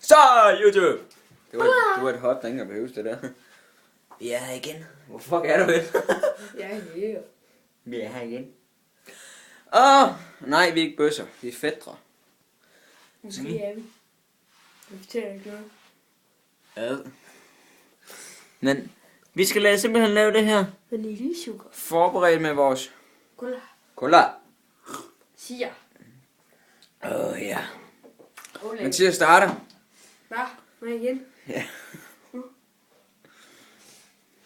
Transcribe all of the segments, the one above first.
Så YouTube! Det var et hot, der ikke behøves det der. Vi er her igen. Hvor fuck er du hen? Jeg er her. Vi er her igen. Nej, vi er ikke bøsser. Vi er fætre. Måske er vi. Jeg fortæller ikke noget. Ja. Men vi skal simpelthen lave det her. Vaniljesukker. Forberedt med vores Cola. cola. Siger. Ja. Cola. Men til at starte. Hvad? Må jeg igen? Ja.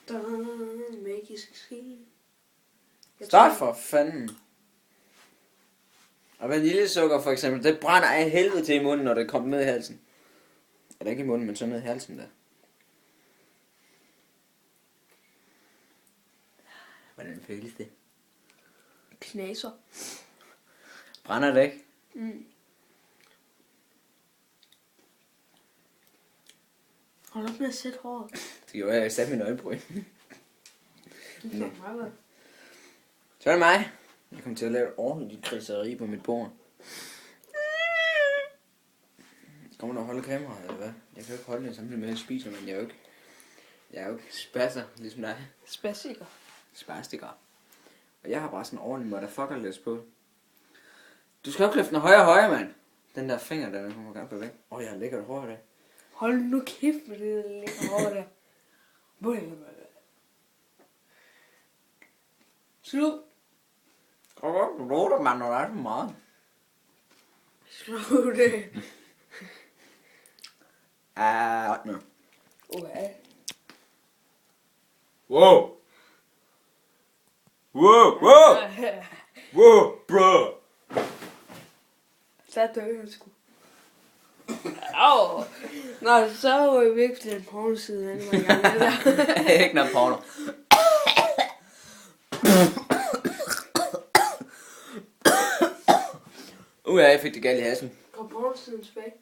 Der er en magisk ske. Start for fanden. Og vaniljesukker for eksempel, det brænder af helvede til i munden, når det kommer ned i halsen. Eller ikke i munden, men så ned i halsen der. Hvordan føles det? Knaser. Brænder det ikke? Mm. Hold op med at sætte håret. Det gjorde jeg satte mine øjenbryn. Det er meget godt. Så er det mig. Jeg kommer til at lave et ordentligt griseri på mit bord. Kommer du og holde kameraet, eller hvad? Jeg kan jo ikke holde det samtidig med, at jeg spiser, men jeg er jo ikke spasser, ligesom dig. Spasiker. Spastiker. Og jeg har bare sådan en ordentlig motherfucker-læs på. Du skal jo løfte den højere og højere, mand. Den der finger, der kommer gerne på væk. Jeg har lækkert hår i dag. Hold nu kæft med det der lækker hår der. Slut. Du råder, mand, når der er så meget. Slut det. No. Okay. Wow. Wow, bro. Så dør jeg sgu. Au. Nå, så var jeg væk til den pornoside, han var i gang med der. Ikke noget porno. Jeg fik det galt i halsen. Går pornosiden tilbage?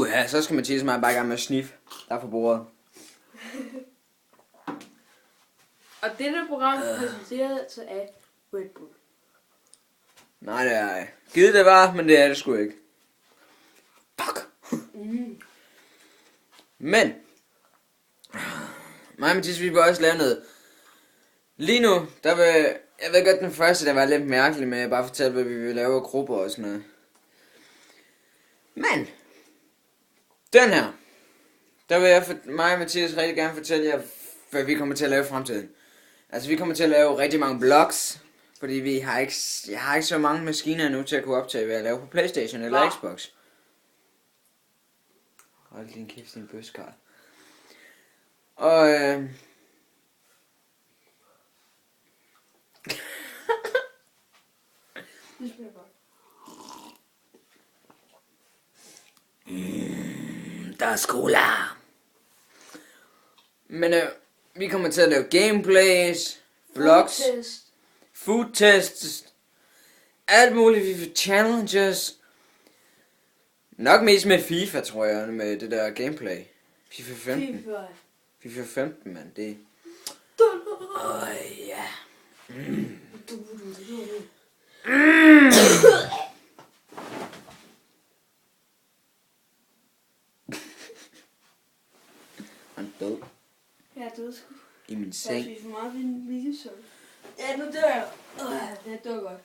Ja, så skal Mathias mig bare i gang med at sniffe. Der er på bordet. Og dette program er præsenteret altså af Red Bull. Nej, det er jeg. Givet det var, men det er det sgu ikke. Fuck. Men mig og Mathias, vi vil også lave noget. Lige nu, der vil... Jeg ved godt, den første, der var lidt mærkelig med at bare fortælle, hvad vi vil lave af grupper og sådan noget. Men den her, der vil mig og Mathias rigtig gerne fortælle jer, hvad vi kommer til at lave i fremtiden. Altså, vi kommer til at lave rigtig mange vlogs, fordi jeg har ikke så mange maskiner nu til at kunne optage, hvad jeg laver på PlayStation eller Xbox. Hold din kæft, din bøskarl. Og Det smager godt. der er cola. Men vi kommer til at lave gameplays, vlogs, food tests, alt muligt, vi får challenges. Nok mest med FIFA, tror jeg, med det der gameplay. FIFA 15. FIFA 15, mand, det. Ja. Han er død. Jeg er død sgu. I min Jeg seng. spiser for meget vaniljesukker. Ja, nu dør jeg. Det dør godt.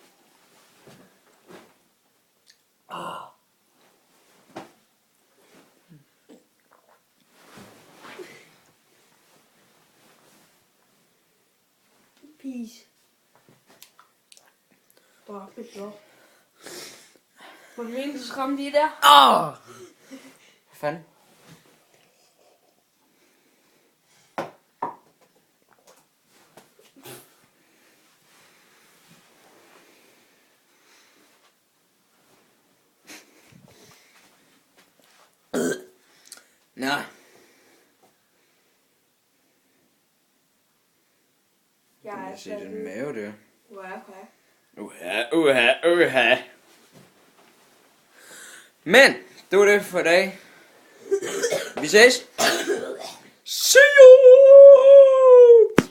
Peace. Drop it, drop. Hvor er det, du skræmme lige der? Hvad fanden? Nå. Jeg er se den mave der. Hvor er jeg? Uha. Men, det var det for i dag. Vi ses. See you!